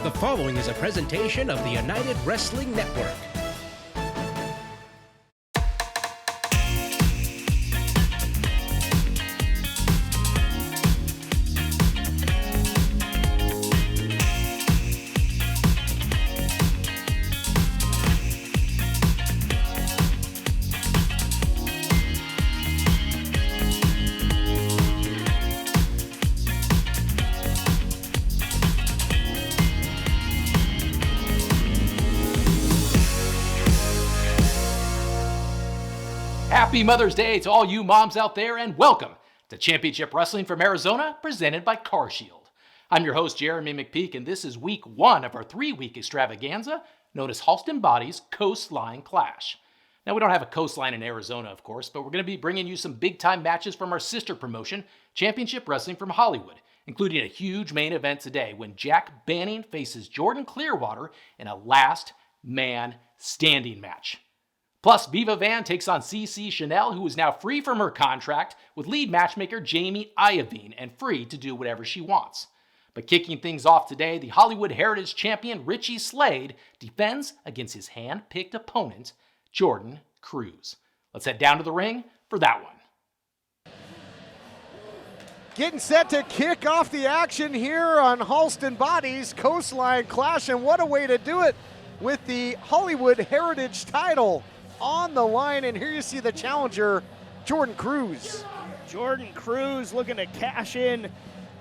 The following is a presentation of the United Wrestling Network. Happy Mother's Day to all you moms out there, and welcome to Championship Wrestling from Arizona, presented by CarShield. I'm your host, Jeramie McPeek, and this is week one of our 3-week extravaganza known as Halston BODDY'S COASTLINE Clash. Now, we don't have a coastline in Arizona, of course, but we're going to be bringing you some big-time matches from our sister promotion, Championship Wrestling from Hollywood, including a huge main event today when Jack Banning faces Jordan Clearwater in a last man standing match. Plus, Viva takes on Cece Chanel, who is now free from her contract with lead matchmaker Jamie Iovine and free to do whatever she wants. But kicking things off today, the Hollywood Heritage Champion Richie Slade defends against his hand-picked opponent, Jordan Cruz. Let's head down to the ring for that one. Getting set to kick off the action here on Halston BODDY'S Coastline Clash, and what a way to do it with the Hollywood Heritage title on the line. And here you see the challenger, Jordan Cruz. Jordan Cruz looking to cash in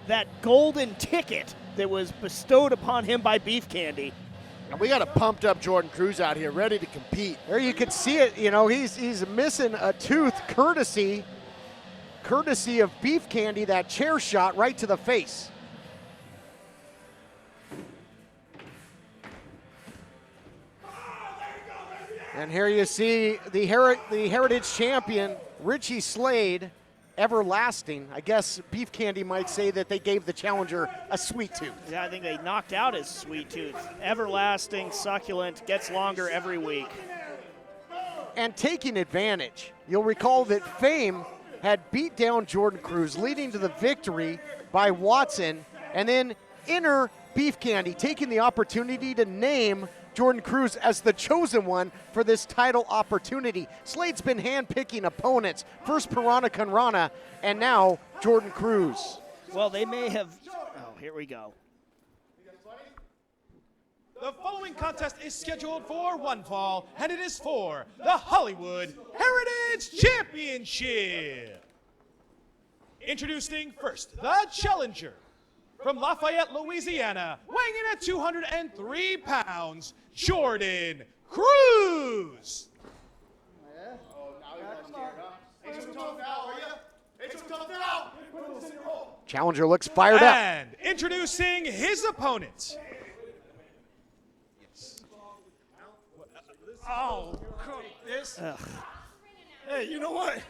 that golden ticket that was bestowed upon him by Beef Candy. And we got a pumped up Jordan Cruz out here, ready to compete. There you can see it, you know, he's missing a tooth courtesy of Beef Candy, that chair shot right to the face. And here you see the Heritage Champion, Richie Slade, everlasting. I guess Beef Candy might say that they gave the challenger a sweet tooth. Yeah, I think they knocked out his sweet tooth. Everlasting, succulent, gets longer every week. And taking advantage. You'll recall that Fame had beat down Jordan Cruz, leading to the victory by Watson, and then inner Beef Candy taking the opportunity to name Jordan Cruz as the chosen one for this title opportunity. Slade's been hand-picking opponents. First Piranha Conrana, and now Jordan Cruz. Well, they may have, oh, here we go. The following contest is scheduled for one fall, and it is for the Hollywood Heritage Championship. Introducing first, the challenger. From Lafayette, Louisiana, weighing in at 203 pounds, Jordan Cruz. Challenger looks fired up. And introducing his opponent. Oh, this. Hey, you know what?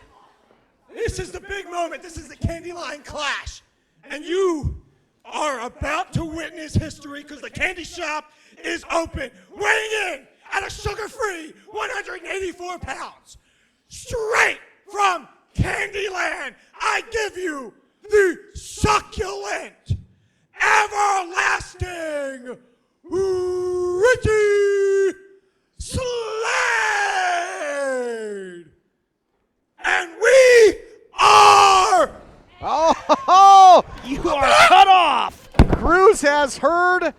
This is the big moment. This is the Candy Line Clash. And you are about to witness history because the candy shop is open. Weighing in at a sugar-free 184 pounds. Straight from Candyland, I give you the succulent, everlasting Richie Slade. And we are... Oh, you are cut off. Cruz has heard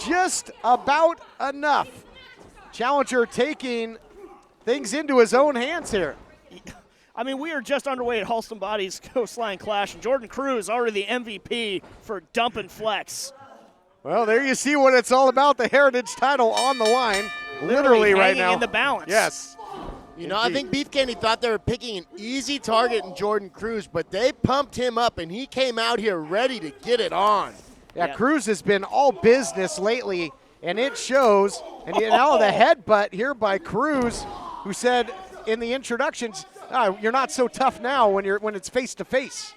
just about enough. Challenger taking things into his own hands here. I mean, we are just underway at Halston BODDY'S Coastline Clash, and Jordan Cruz already the MVP for dumping flex. Well, there you see what it's all about. The Heritage title on the line, literally right now. In the balance. Yes. You know, I think Beef Candy thought they were picking an easy target in Jordan Cruz, but they pumped him up, and he came out here ready to get it on. Yeah, Cruz has been all business lately, and it shows. And now the headbutt here by Cruz, who said in the introductions, you're not so tough now when it's face to face.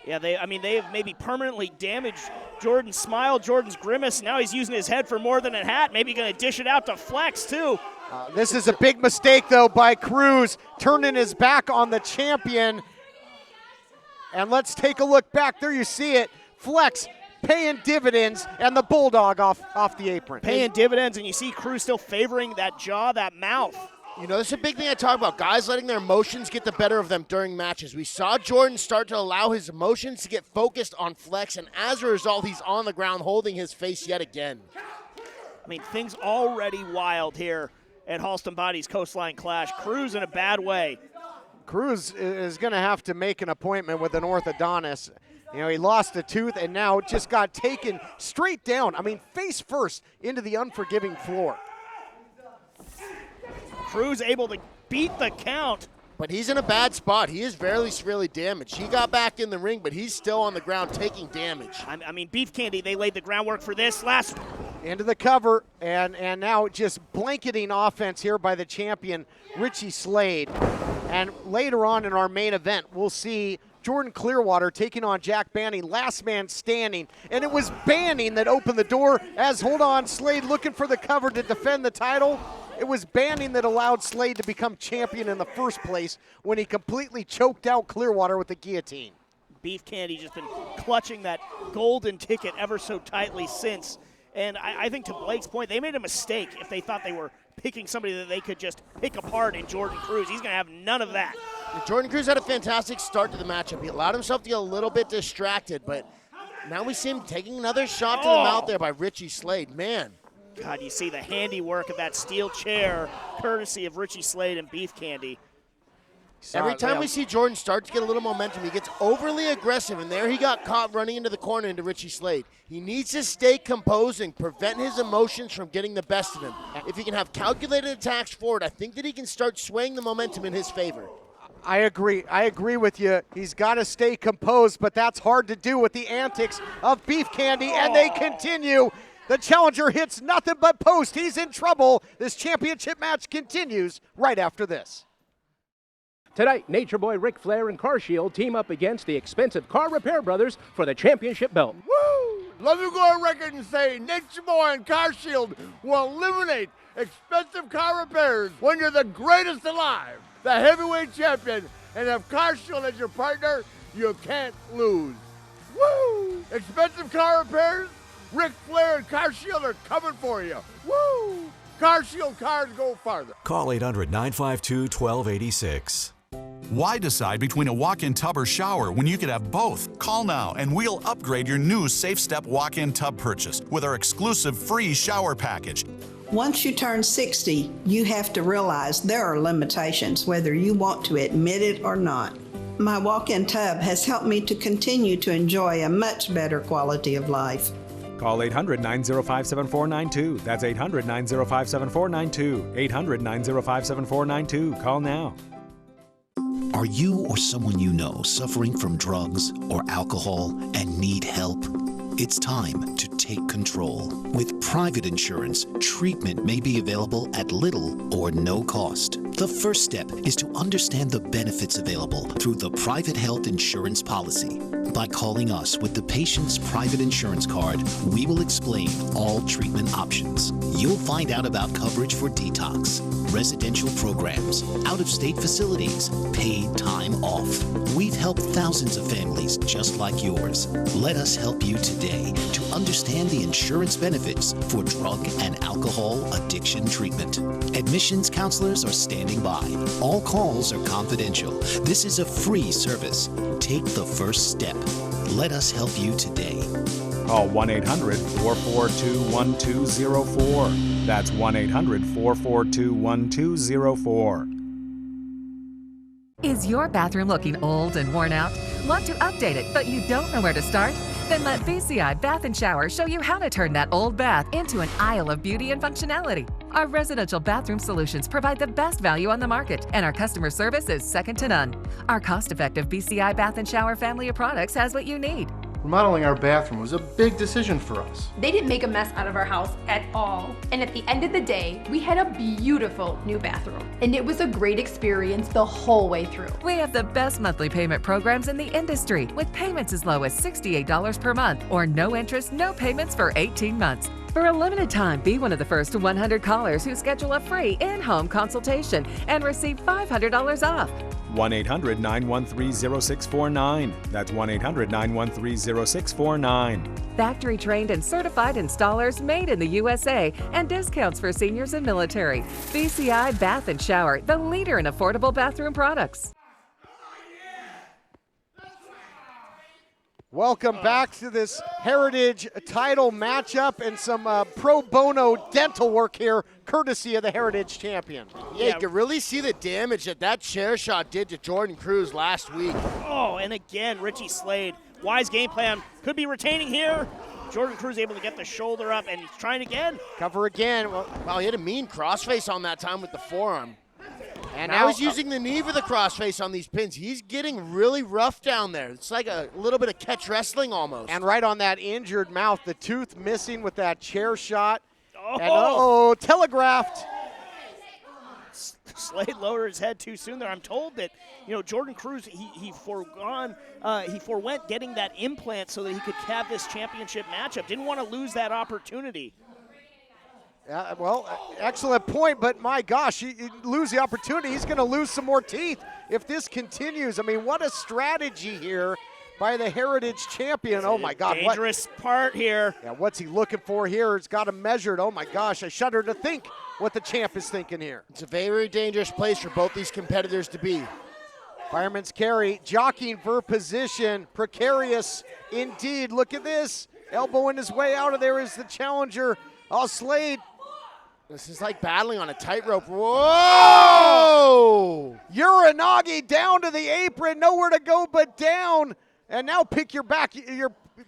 Yeah, they have maybe permanently damaged Jordan's smile, Jordan's grimace. Now he's using his head for more than a hat. Maybe going to dish it out to Flex too. This is a big mistake though by Cruz, turning his back on the champion. And let's take a look back. There you see it. Flex paying dividends, and the Bulldog off the apron. Paying dividends, and you see Cruz still favoring that jaw, that mouth. You know, this is a big thing I talk about. Guys letting their emotions get the better of them during matches. We saw Jordan start to allow his emotions to get focused on flex, and as a result, he's on the ground holding his face yet again. I mean, things already wild here at Halston BODDY'S Coastline Clash. Cruz in a bad way. Cruz is going to have to make an appointment with an orthodontist. You know, he lost a tooth and now just got taken straight down. I mean, face first into the unforgiving floor. Cruz able to beat the count. But he's in a bad spot. He is very severely damaged. He got back in the ring, but he's still on the ground taking damage. I mean, Beef Candy, they laid the groundwork for this last. Into the cover, and now just blanketing offense here by the champion, Richie Slade. And later on in our main event, we'll see Jordan Clearwater taking on Jack Banning, last man standing. And it was Banning that opened the door as, hold on, Slade looking for the cover to defend the title. It was Banning that allowed Slade to become champion in the first place when he completely choked out Clearwater with the guillotine. Beef Candy just been clutching that golden ticket ever so tightly since. And I think to Blake's point, they made a mistake if they thought they were picking somebody that they could just pick apart in Jordan Cruz. He's going to have none of that. Jordan Cruz had a fantastic start to the matchup. He allowed himself to get a little bit distracted, but now we see him taking another shot to the mouth there by Richie Slade. Man. God, you see the handiwork of that steel chair, courtesy of Richie Slade and Beef Candy. Every time we see Jordan start to get a little momentum, he gets overly aggressive, and there he got caught running into the corner into Richie Slade. He needs to stay composed and prevent his emotions from getting the best of him. If he can have calculated attacks forward, I think that he can start swaying the momentum in his favor. I agree with you. He's got to stay composed, but that's hard to do with the antics of Beef Candy, and they continue. The challenger hits nothing but post. He's in trouble. This championship match continues right after this. Tonight, Nature Boy Ric Flair and CarShield team up against the expensive Car Repair Brothers for the championship belt. Woo! Let me go on record and say Nature Boy and CarShield will eliminate expensive car repairs when you're the greatest alive, the heavyweight champion, and if CarShield is your partner, you can't lose. Woo! Expensive car repairs? Ric Flair and CarShield are coming for you. Woo! CarShield cars go farther. Call 800-952-1286. Why decide between a walk-in tub or shower when you could have both? Call now and we'll upgrade your new Safe Step walk-in tub purchase with our exclusive free shower package. Once you turn 60, you have to realize there are limitations, whether you want to admit it or not. My walk-in tub has helped me to continue to enjoy a much better quality of life. Call 800-905-7492. That's 800-905-7492. 800-905-7492. Call now. Are you or someone you know suffering from drugs or alcohol and need help? It's time to take control. With private insurance, treatment may be available at little or no cost. The first step is to understand the benefits available through the private health insurance policy. By calling us with the patient's private insurance card, we will explain all treatment options. You'll find out about coverage for detox, residential programs, out-of-state facilities, paid time off. We've helped thousands of families just like yours. Let us help you today to understand the insurance benefits for drug and alcohol addiction treatment. Admissions counselors are standing by. All calls are confidential. This is a free service. Take the first step. Let us help you today. Call 1-800-442-1204. That's 1-800-442-1204. Is your bathroom looking old and worn out? Want to update it, but you don't know where to start? Then let BCI Bath & Shower show you how to turn that old bath into an aisle of beauty and functionality. Our residential bathroom solutions provide the best value on the market, and our customer service is second to none. Our cost-effective BCI Bath & Shower family of products has what you need. Remodeling our bathroom was a big decision for us. They didn't make a mess out of our house at all. And at the end of the day, we had a beautiful new bathroom. And it was a great experience the whole way through. We have the best monthly payment programs in the industry, with payments as low as $68 per month or no interest, no payments for 18 months. For a limited time, be one of the first 100 callers who schedule a free in-home consultation and receive $500 off. 1-800-913-0649. That's 1-800-913-0649. Factory trained and certified installers made in the USA and discounts for seniors and military. BCI Bath and Shower, the leader in affordable bathroom products. Welcome back to this Heritage title matchup and some pro bono dental work here, courtesy of the Heritage champion. Yeah, you can really see the damage that chair shot did to Jordan Cruz last week. Oh, and again, Richie Slade. Wise game plan. Could be retaining here. Jordan Cruz able to get the shoulder up, and he's trying again. Cover again. Well, he had a mean crossface on that time with the forearm. And now he's using the knee for the crossface on these pins. He's getting really rough down there. It's like a little bit of catch wrestling almost. And right on that injured mouth, the tooth missing with that chair shot. Oh, and telegraphed. Slade lowered his head too soon there. I'm told that, Jordan Cruz, he forewent getting that implant so that he could have this championship matchup. Didn't want to lose that opportunity. Excellent point, but my gosh, you lose the opportunity. He's going to lose some more teeth if this continues. I mean, what a strategy here by the Heritage champion. Oh, my God. Dangerous part here. Yeah, what's he looking for here? He's got him measured. Oh, my gosh, I shudder to think what the champ is thinking here. It's a very dangerous place for both these competitors to be. Fireman's carry, jockeying for position, precarious indeed. Look at this. Elbowing his way out of there is the challenger. Oh, Slade. This is like battling on a tightrope. Whoa! Uranagi down to the apron, nowhere to go but down. And now pick your back,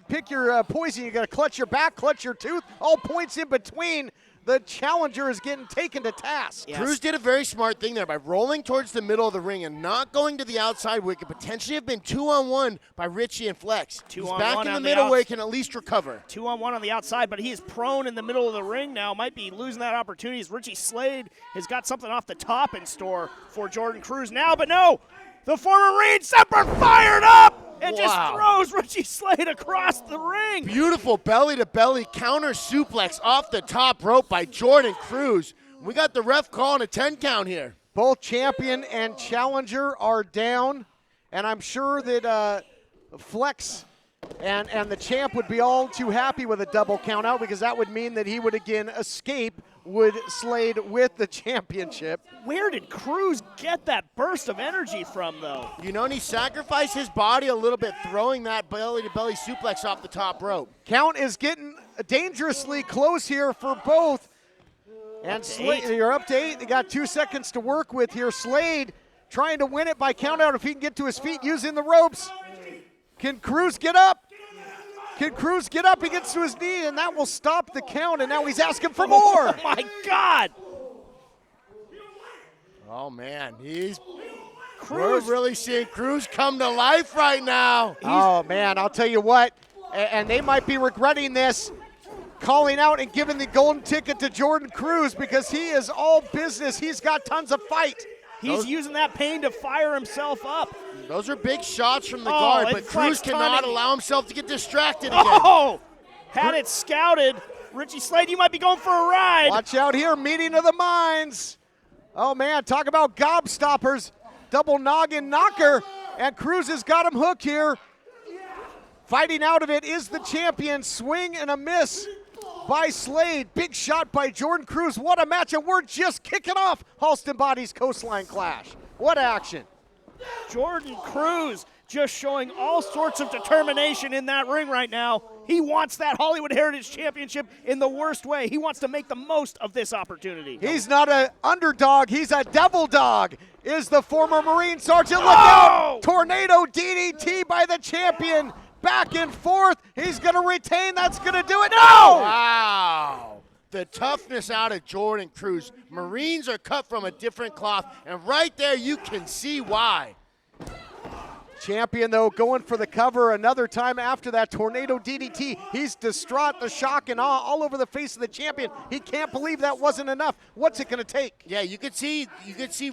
pick your poison. You got to clutch your back, clutch your tooth. All points in between. The challenger is getting taken to task. Yes. Cruz did a very smart thing there by rolling towards the middle of the ring and not going to the outside where it could potentially have been 2-on-1 by Richie and Flex. He's back in the middle where he can at least recover. 2-on-1 on the outside, but he is prone in the middle of the ring now. Might be losing that opportunity as Richie Slade has got something off the top in store for Jordan Cruz now, but no! The former Marine Semper fired up! And just throws Richie Slade across the ring. Beautiful belly-to-belly counter suplex off the top rope by Jordan Cruz. We got the ref calling a 10 count here. Both champion and challenger are down, and I'm sure that Flex and the champ would be all too happy with a double count out because that would mean that he would again escape with Slade with the championship. Where did Cruz get that burst of energy from, though? And he sacrificed his body a little bit, throwing that belly-to-belly suplex off the top rope. Count is getting dangerously close here for both. And Slade, you're up to 8. They got 2 seconds to work with here. Slade trying to win it by count out if he can get to his feet using the ropes. Can Cruz get up? Can Cruz get up? He gets to his knee, and that will stop the count, and now he's asking for more. Oh, my God. Oh, man. We're really seeing Cruz come to life right now. Oh, man, I'll tell you what, and they might be regretting this, calling out and giving the golden ticket to Jordan Cruz because he is all business. He's got tons of fight. He's using that pain to fire himself up. Those are big shots from the guard, but Cruz cannot allow himself to get distracted again. Oh! Had it scouted. Richie Slade, you might be going for a ride. Watch out here, meeting of the minds. Oh, man, talk about gobstoppers. Double noggin knocker, and Cruz has got him hooked here. Fighting out of it is the champion. Swing and a miss by Slade. Big shot by Jordan Cruz. What a match, and we're just kicking off Halston BODDY'S Coastline Clash. What action. Jordan Cruz just showing all sorts of determination in that ring right now. He wants that Hollywood Heritage Championship in the worst way. He wants to make the most of this opportunity. He's not an underdog. He's a devil dog, is the former Marine Sergeant. Look out! Tornado DDT by the champion. Back and forth. He's going to retain. That's going to do it. No! Wow. The toughness out of Jordan Cruz. Marines are cut from a different cloth, and right there you can see why. Champion, though, going for the cover another time after that tornado DDT. He's distraught, the shock and awe all over the face of the champion. He can't believe that wasn't enough. What's it going to take? Yeah, you could see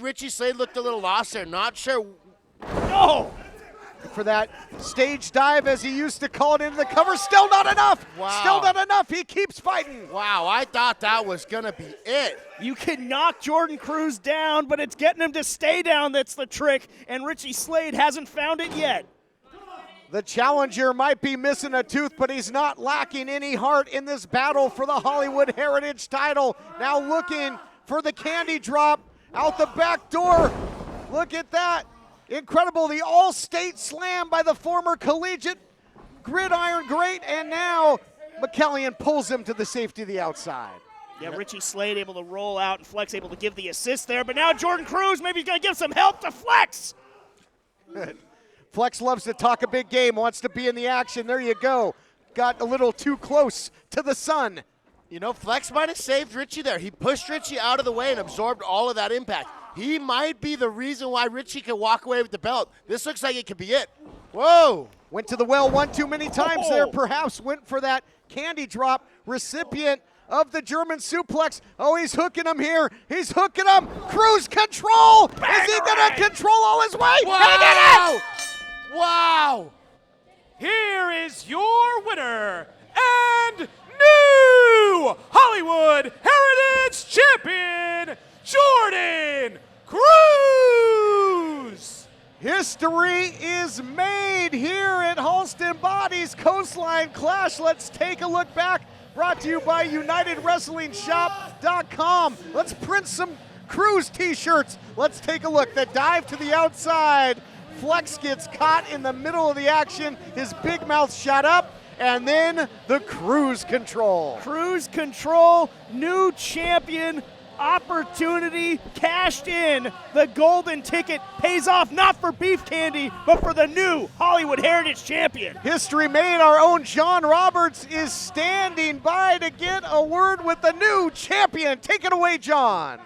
Richie Slade looked a little lost there. Not sure. No! for that stage dive, as he used to call it, into the cover. Still not enough. Wow. Still not enough. He keeps fighting. Wow, I thought that was going to be it. You can knock Jordan Cruz down, but it's getting him to stay down that's the trick, and Richie Slade hasn't found it yet. The challenger might be missing a tooth, but he's not lacking any heart in this battle for the Hollywood Heritage title. Now looking for the candy drop out the back door. Look at that. Incredible. The all-state slam by the former collegiate gridiron great, and now McCallion pulls him to the safety of the outside. Yeah, Richie Slade able to roll out, and Flex able to give the assist there, but now Jordan Cruz maybe he's going to give some help to Flex. Flex loves to talk a big game, wants to be in the action. There you go. Got a little too close to the sun. You know, Flex might have saved Richie there. He pushed Richie out of the way and absorbed all of that impact. He might be the reason why Richie can walk away with the belt. This looks like it could be it. Whoa. Went to the well one too many times there, perhaps went for that candy drop. Recipient of the German suplex. Oh, he's hooking him here. He's hooking him. Cruz control. Is he going to control all his weight? Wow. He did it! Wow. Here is your winner and new Hollywood Heritage Champion, Jordan Cruz. History is made here at Halston BODDY'S Coastline Clash. Let's take a look back. Brought to you by UnitedWrestlingShop.com. Let's print some Cruz t-shirts. Let's take a look. The dive to the outside. Flex gets caught in the middle of the action. His big mouth shot up. And then the Cruz control. Cruz control, new champion, opportunity cashed in. The golden ticket pays off not for beef candy, but for the new Hollywood Heritage champion. History made. Our own John Roberts is standing by to get a word with the new champion. Take it away, John.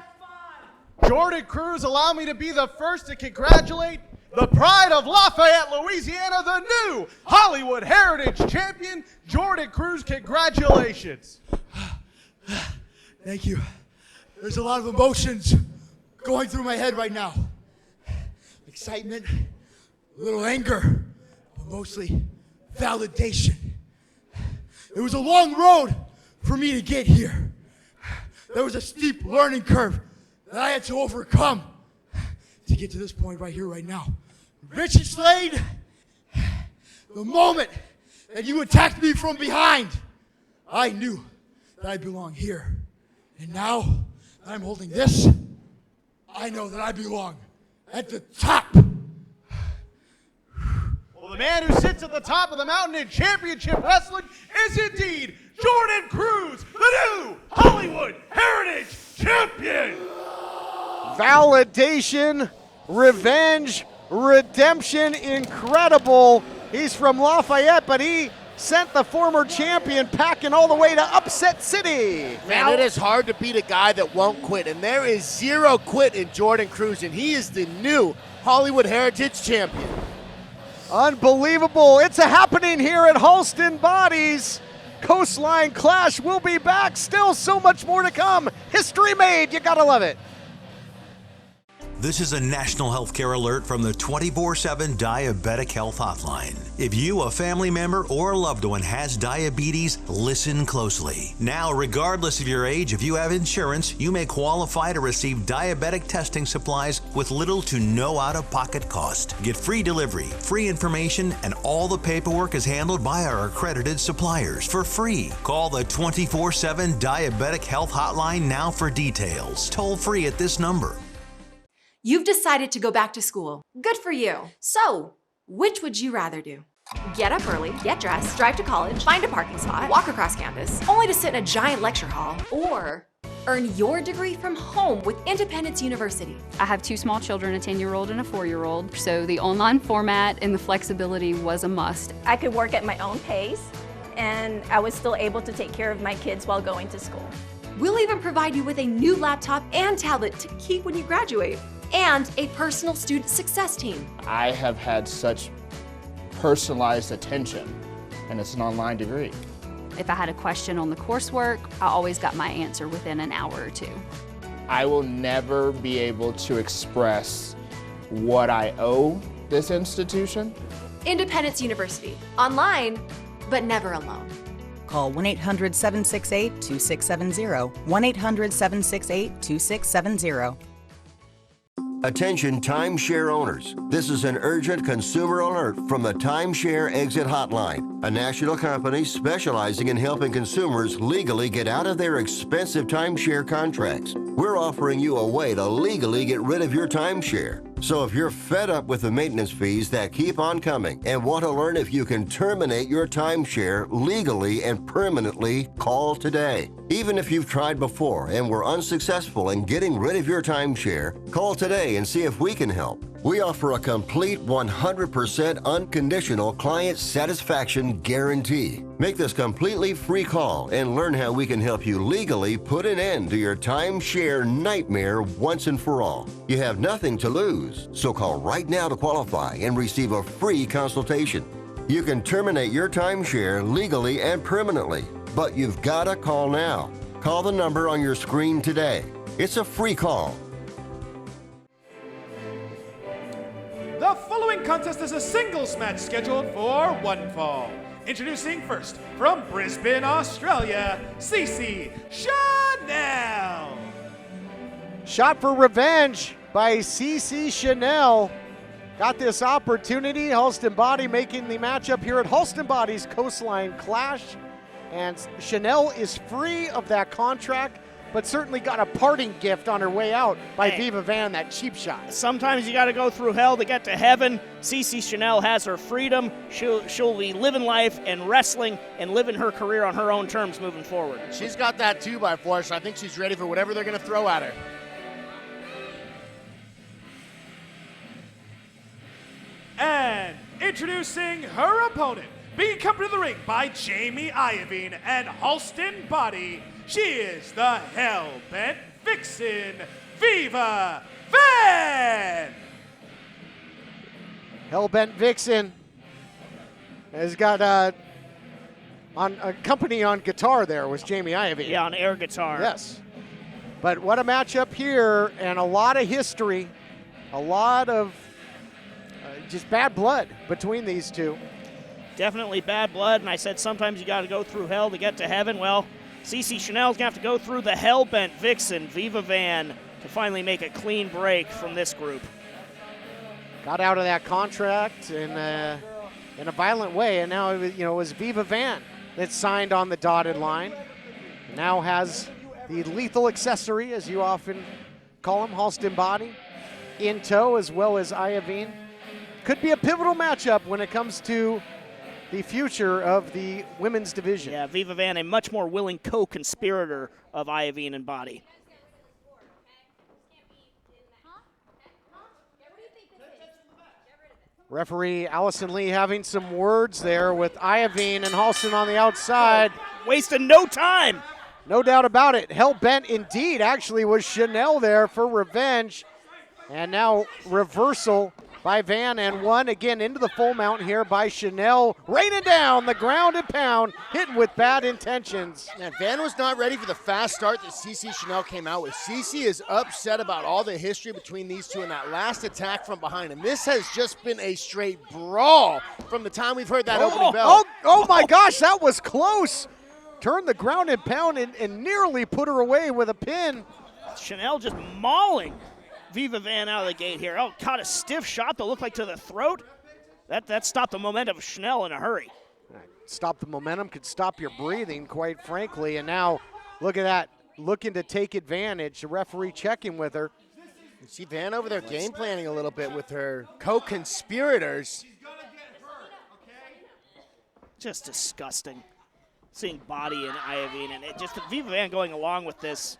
Jordan Cruz, allow me to be the first to congratulate the pride of Lafayette, Louisiana, the new Hollywood Heritage champion, Jordan Cruz. Congratulations. Thank you. There's a lot of emotions going through my head right now. Excitement, a little anger, but mostly validation. It was a long road for me to get here. There was a steep learning curve that I had to overcome to get to this point right here, right now. Richie Slade, the moment that you attacked me from behind, I knew that I belong here. And now that I'm holding this, I know that I belong at the top. Well, the man who sits at the top of the mountain in championship wrestling is indeed Jordan Cruz, the new Hollywood Heritage champion. Validation, revenge, redemption, incredible. He's from Lafayette, but he sent the former champion packing all the way to Upset City. Man, it is hard to beat a guy that won't quit, and there is zero quit in Jordan Cruz, and he is the new Hollywood Heritage champion. Unbelievable. It's a happening here at Halston BODDY'S Coastline Clash. We'll be back. Still so much more to come. History made. You gotta love it. This is a national healthcare alert from the 24/7 Diabetic Health Hotline. If you, a family member, or a loved one has diabetes, listen closely. Now, regardless of your age, if you have insurance, you may qualify to receive diabetic testing supplies with little to no out-of-pocket cost. Get free delivery, free information, and all the paperwork is handled by our accredited suppliers for free. Call the 24/7 Diabetic Health Hotline now for details. Toll free at this number. You've decided to go back to school. Good for you. So, which would you rather do? Get up early, get dressed, drive to college, find a parking spot, walk across campus, only to sit in a giant lecture hall, or earn your degree from home with Independence University. I have two small children, a 10-year-old and a 4-year-old, so the online format and the flexibility was a must. I could work at my own pace, and I was still able to take care of my kids while going to school. We'll even provide you with a new laptop and tablet to keep when you graduate, and a personal student success team. I have had such personalized attention, and it's an online degree. If I had a question on the coursework, I always got my answer within an hour or two. I will never be able to express what I owe this institution Independence University. Online, but never alone. Call 1-800-768-2670. 1-800-768-2670. Attention timeshare owners. This is an urgent consumer alert from the Timeshare Exit Hotline, a national company specializing in helping consumers legally get out of their expensive timeshare contracts. We're offering you a way to legally get rid of your timeshare. So if you're fed up with the maintenance fees that keep on coming and want to learn if you can terminate your timeshare legally and permanently, call today. Even if you've tried before and were unsuccessful in getting rid of your timeshare, call today and see if we can help. We offer a complete 100% unconditional client satisfaction guarantee. Make this completely free call and learn how we can help you legally put an end to your timeshare nightmare once and for all. You have nothing to lose, so call right now to qualify and receive a free consultation. You can terminate your timeshare legally and permanently, but you've got to call now. Call the number on your screen today. It's a free call. The following contest is a singles match scheduled for one fall. Introducing first, from Brisbane, Australia, Cece Chanel. Shot for revenge by Cece Chanel. Got this opportunity. Halston Body making the matchup here at Halston Body's Coastline Clash. And Chanel is free of that contract, but certainly got a parting gift on her way out by Viva Van, that cheap shot. Sometimes you got to go through hell to get to heaven. Cece Chanel has her freedom. She'll be living life and wrestling and living her career on her own terms moving forward. She's got that 2x4, so I think she's ready for whatever they're going to throw at her. And introducing her opponent, being accompanied to the ring by Jeramie Iovine and Halston Body, she is the Hell-Bent Vixen, Viva Van! Hell-Bent Vixen has got on a company on guitar there was Jeramie Iovine. Yeah, on air guitar. Yes. But what a matchup here, and a lot of history, a lot of just bad blood between these two. Definitely bad blood, and I said sometimes you got to go through hell to get to heaven. Well, Cece Chanel's going to have to go through the Hell-Bent Vixen, Viva Van, to finally make a clean break from this group. Got out of that contract in a violent way, and now it was Viva Van that signed on the dotted line. Now has the lethal accessory, as you often call him, Halston Body, in tow, as well as Iovine. Could be a pivotal matchup when it comes to the future of the women's division. Yeah, Viva Van, a much more willing co-conspirator of Iovine and Body. Referee Allison Lee having some words there with Iovine and Halston on the outside. Wasting no time. No doubt about it. Hell-bent indeed, actually, was Chanel there for revenge. And now reversal by Van, and one again into the full mount here by Chanel, raining down the ground and pound, hitting with bad intentions. Man, Van was not ready for the fast start that Cece Chanel came out with. Cece is upset about all the history between these two and that last attack from behind. And this has just been a straight brawl from the time we've heard that opening bell. Oh my gosh, that was close. Turned the ground and pound and nearly put her away with a pin. Chanel just mauling Viva Van out of the gate here. Oh, caught a stiff shot that looked like to the throat. That stopped the momentum of Chanel in a hurry. Stop the momentum, could stop your breathing, quite frankly. And now, look at that, looking to take advantage. The referee checking with her. You see Van over there game planning a little bit with her co-conspirators. Just disgusting. Seeing Body and Iovine, and it just Viva Van going along with this,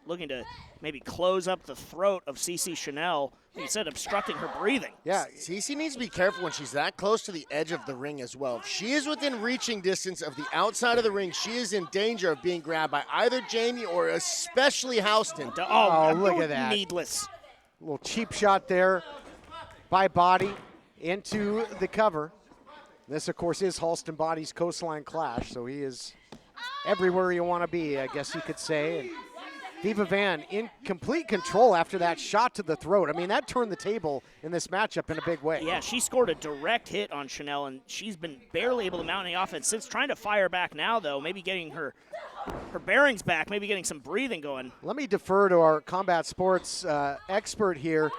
looking to maybe close up the throat of Cece Chanel instead of obstructing her breathing. Yeah, Cece needs to be careful when she's that close to the edge of the ring as well. If she is within reaching distance of the outside of the ring, she is in danger of being grabbed by either Jeramie or especially Halston. Oh, look at that. Needless. A little cheap shot there by Body into the cover. This, of course, is Halston Body's Coastline Clash, so he is everywhere you want to be, I guess you could say. And Viva Van in complete control after that shot to the throat. I mean, that turned the table in this matchup in a big way. Yeah, she scored a direct hit on Chanel, and she's been barely able to mount any offense since. Trying to fire back now, though, maybe getting her bearings back, maybe getting some breathing going. Let me defer to our combat sports expert here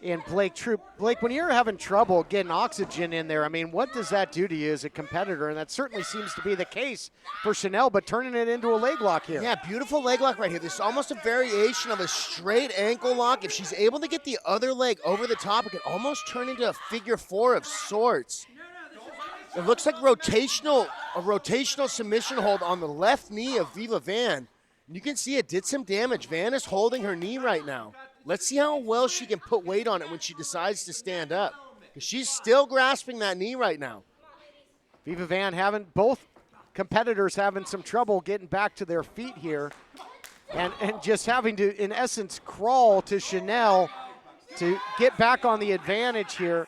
in Blake Troop. Blake, when you're having trouble getting oxygen in there, I mean, what does that do to you as a competitor? And that certainly seems to be the case for Chanel, but turning it into a leg lock here. Yeah, beautiful leg lock right here. This is almost a variation of a straight ankle lock. If she's able to get the other leg over the top, it could almost turn into a figure four of sorts. It looks like a rotational submission hold on the left knee of Viva Van. You can see it did some damage. Van is holding her knee right now. Let's see how well she can put weight on it when she decides to stand up. She's still grasping that knee right now. Viva Van both competitors having some trouble getting back to their feet here. And just having to, in essence, crawl to Chanel to get back on the advantage here.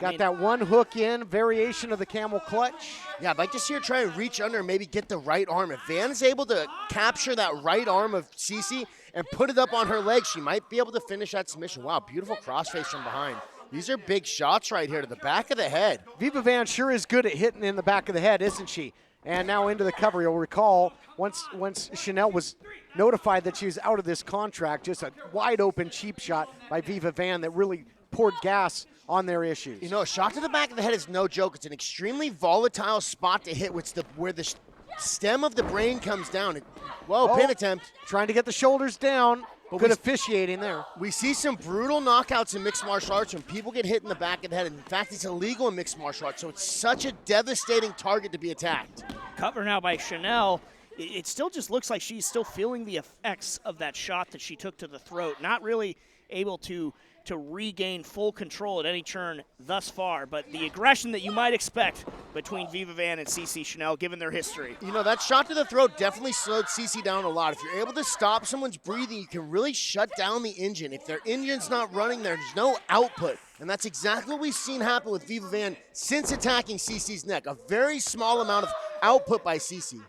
Got that one hook in, variation of the camel clutch. Yeah, I'd like to see her try and reach under and maybe get the right arm. If Van is able to capture that right arm of Cece and put it up on her leg, she might be able to finish that submission. Wow, beautiful crossface from behind. These are big shots right here to the back of the head. Viva Van sure is good at hitting in the back of the head, isn't she? And now into the cover. You'll recall once Chanel was notified that she was out of this contract, just a wide open cheap shot by Viva Van that really poured gas on their issues. You know, a shot to the back of the head is no joke. It's an extremely volatile spot to hit where the stem of the brain comes down. Whoa, pin attempt. Trying to get the shoulders down. But good officiating there. We see some brutal knockouts in mixed martial arts when people get hit in the back of the head. In fact, it's illegal in mixed martial arts, so it's such a devastating target to be attacked. Cover now by Chanel. It still just looks like she's still feeling the effects of that shot that she took to the throat. Not really able to regain full control at any turn thus far, but the aggression that you might expect between Viva Van and Cece Chanel, given their history. You know, that shot to the throat definitely slowed Cece down a lot. If you're able to stop someone's breathing, you can really shut down the engine. If their engine's not running, there's no output. And that's exactly what we've seen happen with Viva Van since attacking Cece's neck. A very small amount of output by Cece.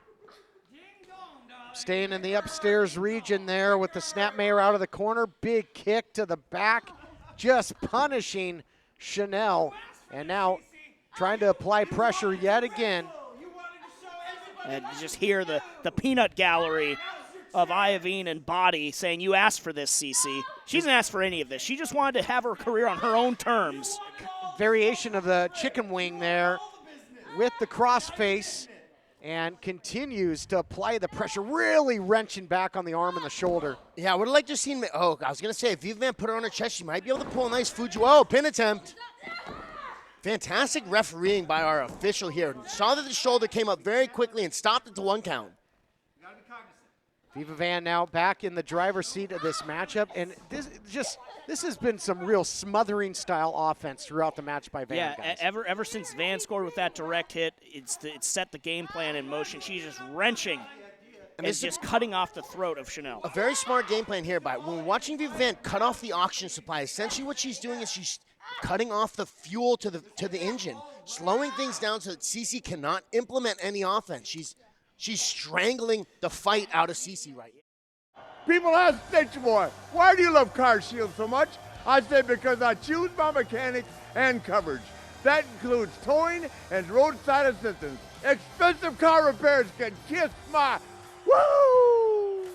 Staying in the upstairs region there with the snapmare out of the corner. Big kick to the back. Just punishing Chanel, and now trying to apply pressure yet again. And you just hear the peanut gallery of Iovine and Body saying, you asked for this, Cece. She didn't ask for any of this. She just wanted to have her career on her own terms. Variation of the chicken wing there with the crossface, and continues to apply the pressure, really wrenching back on the arm and the shoulder. Yeah, I would have liked to see, I was going to say, if Viva Van put her on her chest, she might be able to pull a nice Fuji. Oh, pin attempt. Fantastic refereeing by our official here. Saw that the shoulder came up very quickly and stopped at the 1 count. Viva Van now back in the driver's seat of this matchup, and this has been some real smothering style offense throughout the match by Van. Yeah, ever since Van scored with that direct hit, it's set the game plan in motion. She's just wrenching and just cutting off the throat of Chanel. A very smart game plan here, but when watching Viva Van cut off the oxygen supply, essentially what she's doing is she's cutting off the fuel to the engine, slowing things down so that Cece cannot implement any offense. She's strangling the fight out of Cece right now. People ask Nature Boy, why do you love CarShield so much? I say because I choose my mechanics and coverage. That includes towing and roadside assistance. Expensive car repairs can kiss my woo!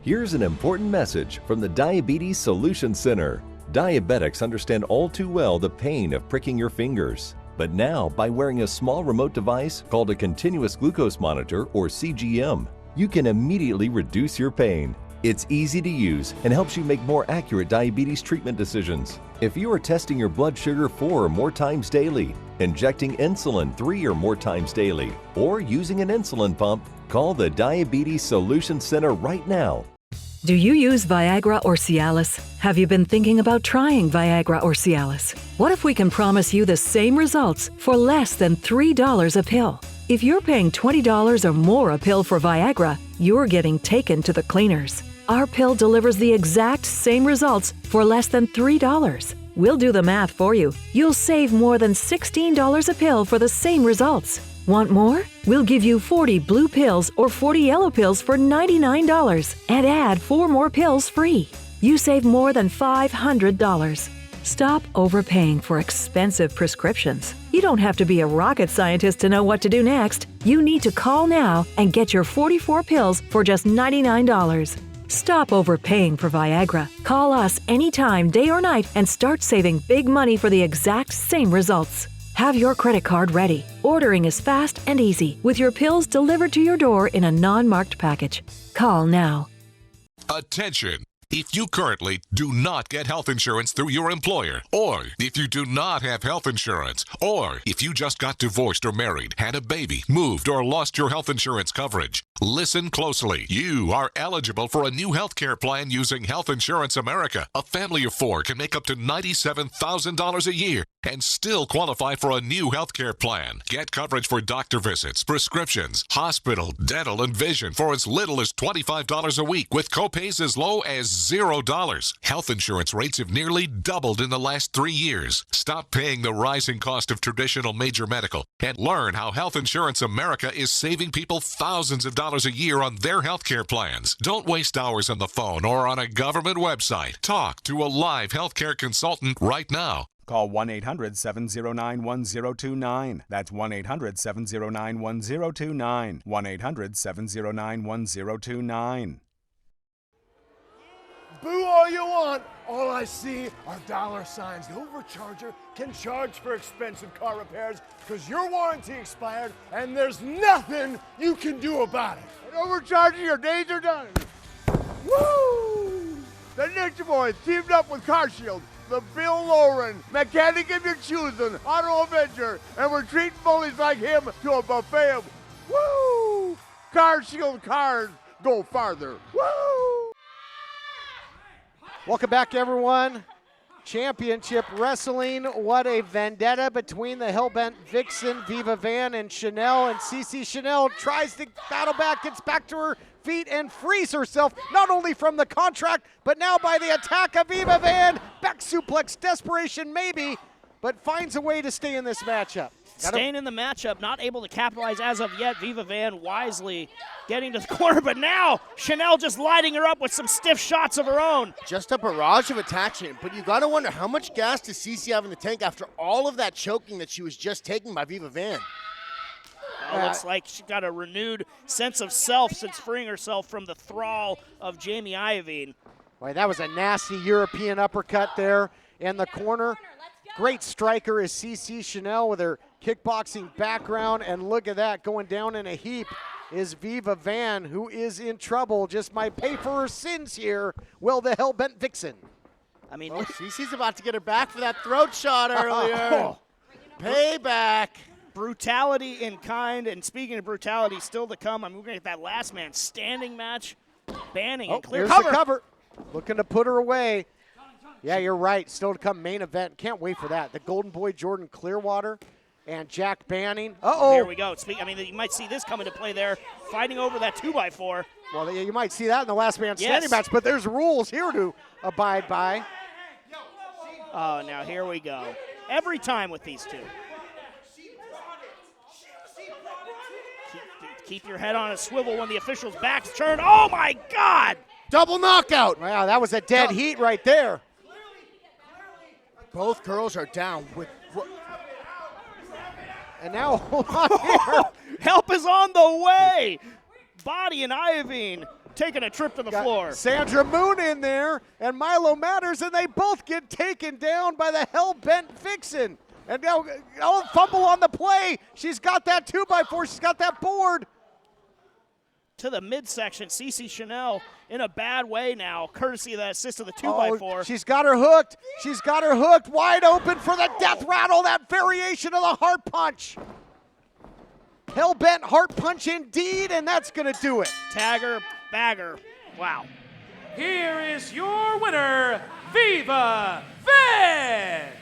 Here's an important message from the Diabetes Solution Center. Diabetics understand all too well the pain of pricking your fingers. But now, by wearing a small remote device called a continuous glucose monitor, or CGM, you can immediately reduce your pain. It's easy to use and helps you make more accurate diabetes treatment decisions. If you are testing your blood sugar 4 or more times daily, injecting insulin 3 or more times daily, or using an insulin pump, call the Diabetes Solution Center right now. Do you use Viagra or Cialis? Have you been thinking about trying Viagra or Cialis? What if we can promise you the same results for less than $3 a pill? If you're paying $20 or more a pill for Viagra, you're getting taken to the cleaners. Our pill delivers the exact same results for less than $3. We'll do the math for you. You'll save more than $16 a pill for the same results. Want more? We'll give you 40 blue pills or 40 yellow pills for $99 and add 4 more pills free. You save more than $500. Stop overpaying for expensive prescriptions. You don't have to be a rocket scientist to know what to do next. You need to call now and get your 44 pills for just $99. Stop overpaying for Viagra. Call us anytime, day or night, and start saving big money for the exact same results. Have your credit card ready. Ordering is fast and easy, with your pills delivered to your door in a non-marked package. Call now. Attention! If you currently do not get health insurance through your employer, or if you do not have health insurance, or if you just got divorced or married, had a baby, moved, or lost your health insurance coverage, listen closely. You are eligible for a new health care plan using Health Insurance America. A family of 4 can make up to $97,000 a year and still qualify for a new health care plan. Get coverage for doctor visits, prescriptions, hospital, dental, and vision for as little as $25 a week with copays as low as $0. Health insurance rates have nearly doubled in the last 3 years. Stop paying the rising cost of traditional major medical and learn how Health Insurance America is saving people thousands of dollars a year on their health care plans. Don't waste hours on the phone or on a government website. Talk to a live healthcare consultant right now. Call 1-800-709-1029. That's 1-800-709-1029. 1-800-709-1029. Boo all you want. All I see are dollar signs. The overcharger can charge for expensive car repairs because your warranty expired and there's nothing you can do about it. And overcharging, your days are done. Woo! The Ninja Boys teamed up with CarShield, the Bill Lauren, mechanic of your choosing, Auto Avenger, and we're treating bullies like him to a buffet of woo! CarShield cars go farther. Woo! Welcome back, everyone. Championship Wrestling. What a vendetta between the Hellbent Vixen, Viva Van, and Chanel. And Cece Chanel tries to battle back, gets back to her feet, and frees herself, not only from the contract, but now by the attack of Viva Van. Back suplex, desperation maybe, but finds a way to stay in this matchup. Staying in the matchup, not able to capitalize as of yet. Viva Van wisely getting to the corner, but now Chanel just lighting her up with some stiff shots of her own. Just a barrage of attacks, but you got to wonder how much gas does Cece have in the tank after all of that choking that she was just taking by Viva Van. Looks like she got a renewed sense of self since freeing herself from the thrall of Jeramie Iovine. Boy, that was a nasty European uppercut there in the corner. Great striker is Cece Chanel with her kickboxing background, and look at that, going down in a heap is Viva Van, who is in trouble, just might pay for her sins here. Will the Hellbent Vixen? I mean, Cece's about to get her back for that throat shot earlier. Payback. Brutality in kind, and speaking of brutality, still to come. I'm looking at that last man standing match, banning and clear cover. The cover. Looking to put her away. Yeah, you're right. Still to come main event. Can't wait for that. The Golden Boy Jordan Clearwater and Jack Banning. Here we go. I mean, you might see this come into play there, fighting over that 2x4. Well, you might see that in the last man standing match, but there's rules here to abide by. Oh, now here we go. Every time with these two. Keep your head on a swivel when the official's back's turned. Oh, my God! Double knockout. Wow, that was a dead heat right there. Both girls are down. And now, hold on here. Help is on the way. Boddy and Iovine taking a trip to the floor. Sandra Moon in there, and Milo Matters, and they both get taken down by the Hellbent Vixen. And now, fumble on the play. She's got that 2x4. She's got that board. To the midsection, Cece Chanel in a bad way now, courtesy of that assist of the 2x4. She's got her hooked. She's got her hooked, wide open for the death rattle, that variation of the heart punch. Hellbent heart punch indeed, and that's going to do it. Tagger, bagger, wow. Here is your winner, Viva Van!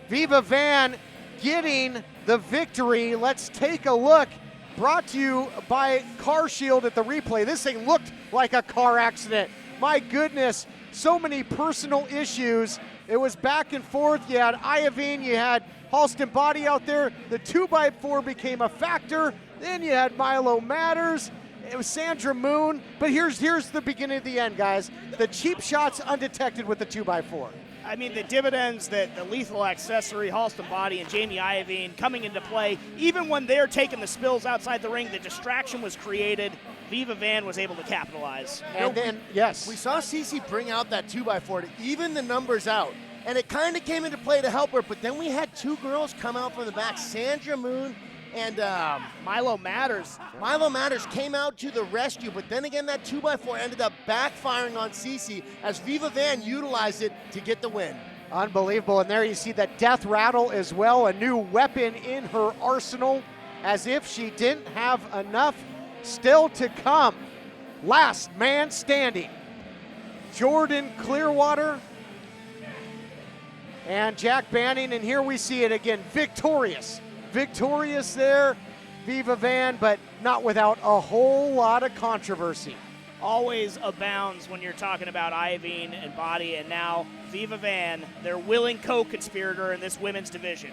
Viva Van getting the victory. Let's take a look. Brought to you by CarShield at the replay. This thing looked like a car accident. My goodness, so many personal issues It was back and forth. You had Iovine, you had Halston Body out there. The 2x4 became a factor. Then you had Milo Matters. It was Sandra Moon. But here's the beginning of the end, guys. The cheap shots undetected with the 2x4. I mean, the dividends that the lethal accessory, Halston Body, and Jeramie Iovine coming into play, even when they're taking the spills outside the ring, the distraction was created. Viva Van was able to capitalize. And then, yes. We saw Cece bring out that 2x4 to even the numbers out. And it kind of came into play to help her, but then we had two girls come out from the back, Sandra Moon and Milo Matters. Milo Matters came out to the rescue, but then again, that 2x4 ended up backfiring on Cece as Viva Van utilized it to get the win. Unbelievable. And there you see that death rattle as well, a new weapon in her arsenal, as if she didn't have enough. Still to come. Last man standing. Jordan Clearwater and Jack Banning, and here we see it again, victorious. Victorious there, Viva Van, but not without a whole lot of controversy. Always abounds when you're talking about Iovine and Body, and now Viva Van, their willing co-conspirator in this women's division.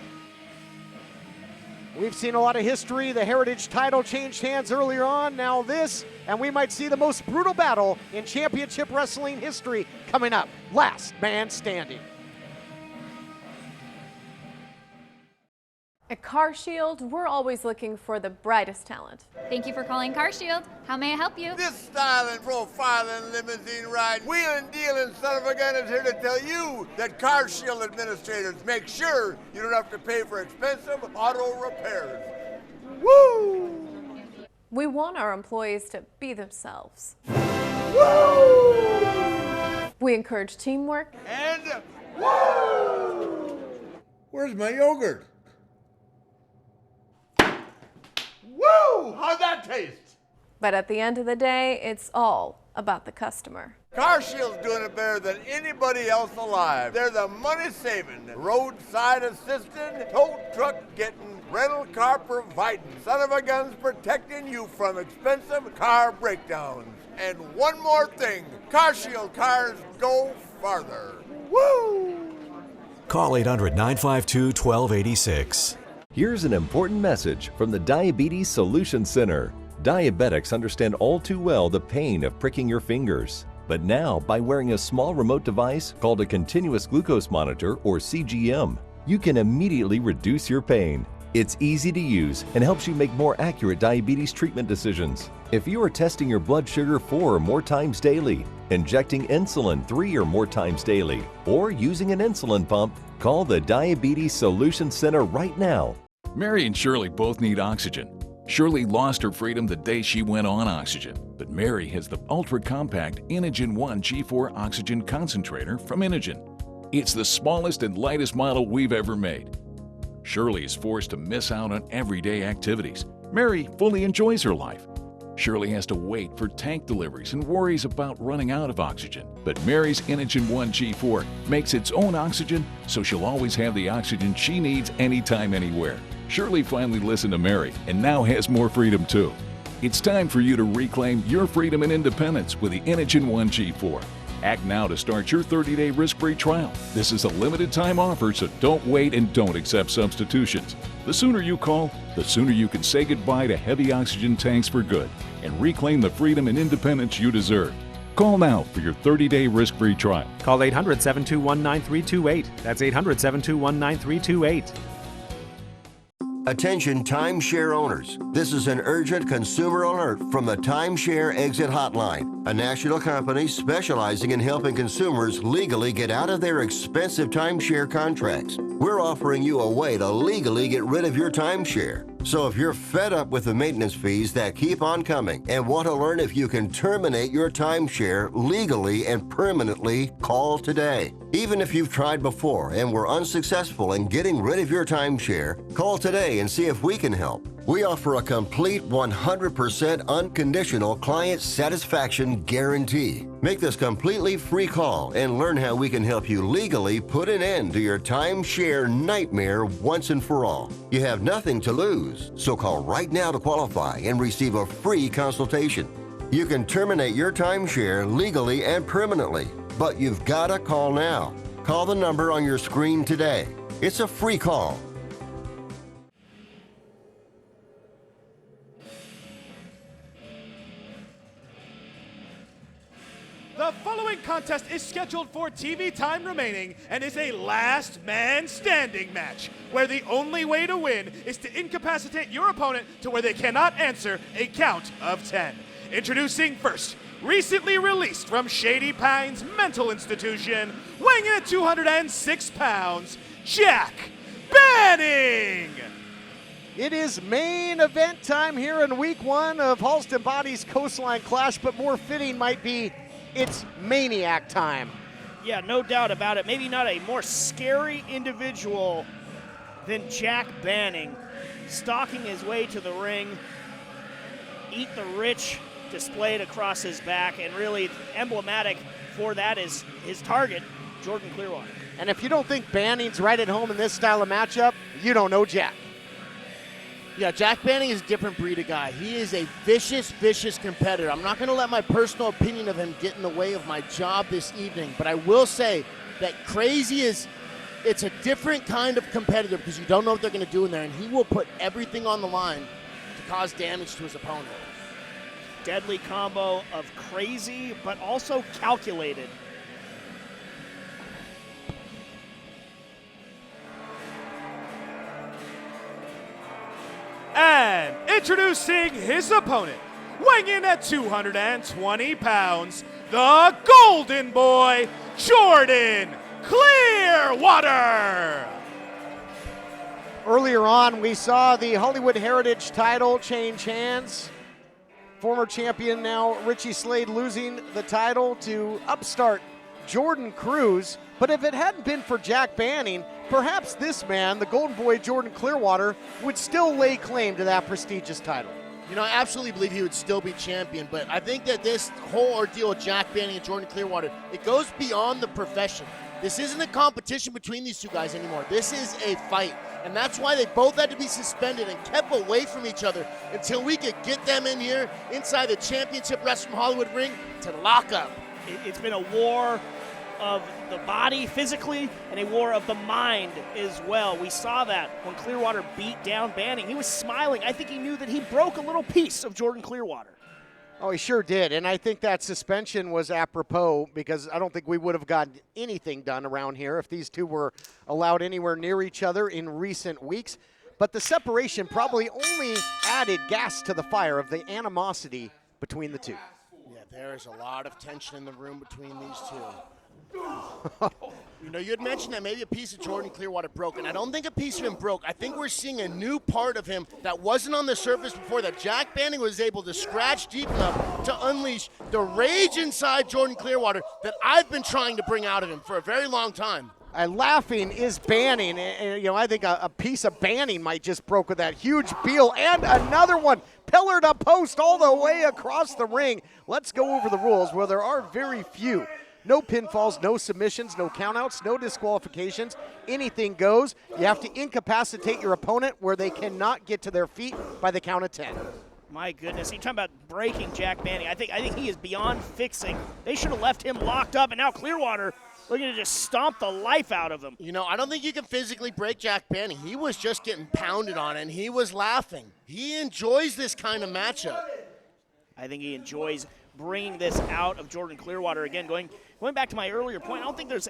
We've seen a lot of history. The Heritage title changed hands earlier on, now this, and we might see the most brutal battle in championship wrestling history coming up. Last man standing. At CarShield, we're always looking for the brightest talent. Thank you for calling CarShield. How may I help you? This styling, profiling, limousine ride, wheeling, dealing son of a gun is here to tell you that CarShield administrators make sure you don't have to pay for expensive auto repairs. Woo! We want our employees to be themselves. Woo! We encourage teamwork. And woo! Where's my yogurt? Woo! How'd that taste? But at the end of the day, it's all about the customer. CarShield's doing it better than anybody else alive. They're the money-saving, roadside assistant, tow truck getting, rental car providing, son of a guns protecting you from expensive car breakdowns. And one more thing, CarShield cars go farther. Woo! Call 800-952-1286. Here's an important message from the Diabetes Solution Center. Diabetics understand all too well the pain of pricking your fingers. But now, by wearing a small remote device called a continuous glucose monitor, or CGM, you can immediately reduce your pain. It's easy to use and helps you make more accurate diabetes treatment decisions. If you are testing your blood sugar 4 or more times daily, injecting insulin 3 or more times daily, or using an insulin pump, call the Diabetes Solution Center right now. Mary and Shirley both need oxygen. Shirley lost her freedom the day she went on oxygen, but Mary has the ultra-compact Inogen 1 G4 oxygen concentrator from Inogen. It's the smallest and lightest model we've ever made. Shirley is forced to miss out on everyday activities. Mary fully enjoys her life. Shirley has to wait for tank deliveries and worries about running out of oxygen. But Mary's Inogen 1 G4 makes its own oxygen, so she'll always have the oxygen she needs anytime, anywhere. Shirley finally listened to Mary and now has more freedom too. It's time for you to reclaim your freedom and independence with the Inogen 1 G4. Act now to start your 30-day risk-free trial. This is a limited time offer, so don't wait and don't accept substitutions. The sooner you call, the sooner you can say goodbye to heavy oxygen tanks for good and reclaim the freedom and independence you deserve. Call now for your 30-day risk-free trial. Call 800-721-9328. That's 800-721-9328. Attention timeshare owners. This is an urgent consumer alert from the Timeshare Exit Hotline, a national company specializing in helping consumers legally get out of their expensive timeshare contracts. We're offering you a way to legally get rid of your timeshare. So if you're fed up with the maintenance fees that keep on coming and want to learn if you can terminate your timeshare legally and permanently, call today. Even if you've tried before and were unsuccessful in getting rid of your timeshare, call today and see if we can help. We offer a complete 100% unconditional client satisfaction guarantee. Make this completely free call and learn how we can help you legally put an end to your timeshare nightmare once and for all. You have nothing to lose, so call right now to qualify and receive a free consultation. You can terminate your timeshare legally and permanently, but you've got to call now. Call the number on your screen today. It's a free call. The following contest is scheduled for TV time remaining and is a last man standing match where the only way to win is to incapacitate your opponent to where they cannot answer a count of 10. Introducing first, recently released from Shady Pines Mental Institution, weighing in at 206 pounds, Jack Banning! It is main event time here in week 1 of Halston BODDY'S Coastline Clash, but more fitting might be it's Maniac time. Yeah, no doubt about it. Maybe not a more scary individual than Jack Banning, stalking his way to the ring. Eat the Rich displayed across his back, and really emblematic for that is his target, Jordan Clearwater. And if you don't think Banning's right at home in this style of matchup, you don't know Jack. Yeah, Jack Banning is a different breed of guy. He is a vicious, vicious competitor. I'm not going to let my personal opinion of him get in the way of my job this evening, but I will say that it's a different kind of competitor because you don't know what they're going to do in there, and he will put everything on the line to cause damage to his opponent. Deadly combo of crazy, but also calculated. And introducing his opponent, weighing in at 220 pounds, the Golden Boy, Jordan Clearwater. Earlier on, we saw the Hollywood Heritage title change hands. Former champion now Richie Slade losing the title to upstart Jordan Cruz. But if it hadn't been for Jack Banning, perhaps this man, the Golden Boy Jordan Clearwater, would still lay claim to that prestigious title. You know, I absolutely believe he would still be champion, but I think that this whole ordeal with Jack Banning and Jordan Clearwater, it goes beyond the profession. This isn't a competition between these two guys anymore. This is a fight, and that's why they both had to be suspended and kept away from each other until we could get them in here inside the Championship Wrestling Hollywood ring to lock up. It's been a war of the body physically and a war of the mind as well. We saw that when Clearwater beat down Banning. He was smiling. I think he knew that he broke a little piece of Jordan Clearwater. Oh, he sure did, and I think that suspension was apropos because I don't think we would have gotten anything done around here if these two were allowed anywhere near each other in recent weeks. But the separation probably only added gas to the fire of the animosity between the two. Yeah, there is a lot of tension in the room between these two. You know, you had mentioned that maybe a piece of Jordan Clearwater broke, and I don't think a piece of him broke. I think we're seeing a new part of him that wasn't on the surface before, that Jack Banning was able to scratch deep enough to unleash the rage inside Jordan Clearwater that I've been trying to bring out of him for a very long time. Laughing is Banning, and you know, I think a piece of Banning might just broke with that huge Beal, and another one pillared a post all the way across the ring. Let's go over the rules, where there are very few. No pinfalls, no submissions, no countouts, no disqualifications. Anything goes. You have to incapacitate your opponent where they cannot get to their feet by the count of 10. My goodness, you're talking about breaking Jack Banning. I think he is beyond fixing. They should have left him locked up, and now Clearwater looking to just stomp the life out of him. You know, I don't think you can physically break Jack Banning. He was just getting pounded on, and he was laughing. He enjoys this kind of matchup. I think he enjoys bringing this out of Jordan Clearwater. Again, going back to my earlier point, I don't think there's